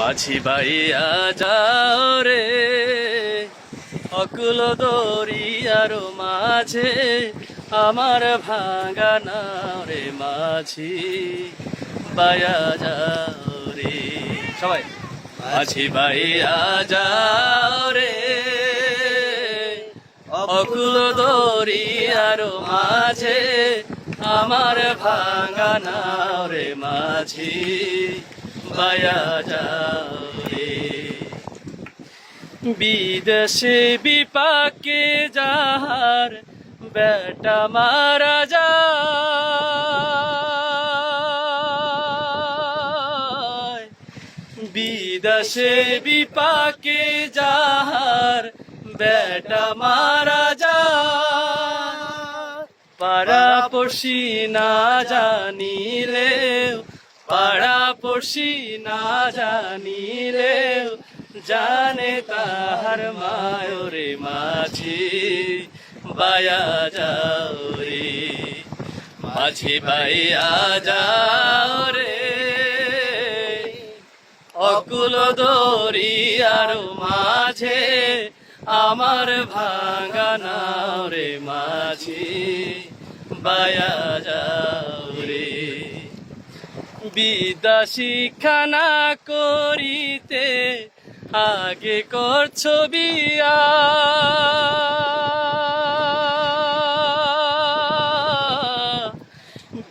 মাঝি বাইয়া যাও রে অকুল দরিয়ার মাঝে আমার ভাঙা নাও রে মাঝি বাইয়া যাও রে সবাই মাঝি বাইয়া যাও রে অকুল দরিয়ার মাঝে আমার ভাঙা নাও রে মাঝি বাইয়া যাও রে বিদেশে বিপাকে যাহার বেটা মারা যায় বিদেশে বিপাকে যাহার বেটা মারা যায় পাড়া পড়শি না জানিলেও পাড়া পড়শি না জানিলেও জানে তাহার মায়রে মাঝি বাইয়া যাও রে মাঝি বাইয়া যাও রে অকুল দরিয়ার মাঝে আমার ভাঙা নাও রে মাঝি বাইয়া যাও রে বিদ্যা শিক্ষা না করিতে আগে করছো বিয়া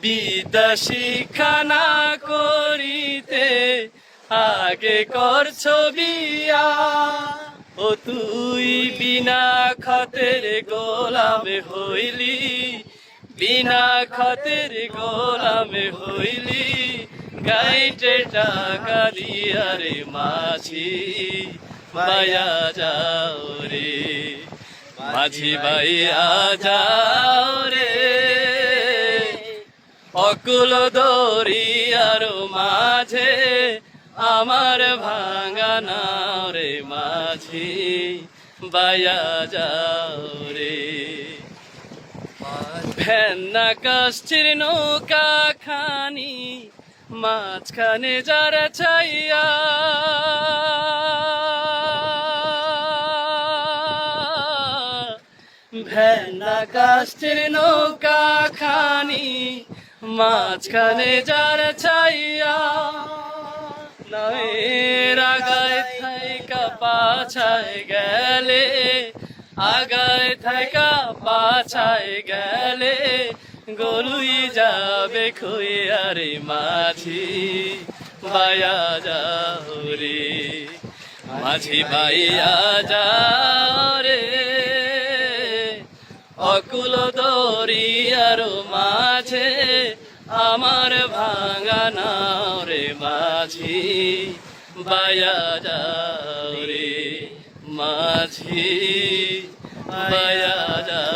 বিদ্যা শিক্ষা না করিতে আগে করছো বিয়া ও তুই বিনা খতের গোলামে হইলি বিনা খতের গোলামে হইলি গাইটে টাকা দিয়া রে মাঝি বাইয়া যাও রে মাঝি বাইয়া যাও রে অকুল দরিয়ার মাঝে আমার ভাঙা নাও রে মাঝি বাইয়া যাও রে ভেন্না কাষ্ঠের নৌকা খানি মাঝখানে যারা ছাইয়া ভেন্না কাষ্ঠের নৌকা খানি মাঝখানে যারা ছাইয়া নয়ের আগায় থাইকা পাছায় গেলে আগায় থাইকা পাছায় গেলে গরুই যাবে খুইয়া রে মাঝি বাইয়া যাও রে মাঝি বাইয়া যাও রে অকুল দরিয়ার মাঝে আমার ভাঙা নাও রে মাঝি বাইয়া যাও রে মাঝি বাইয়া যাও।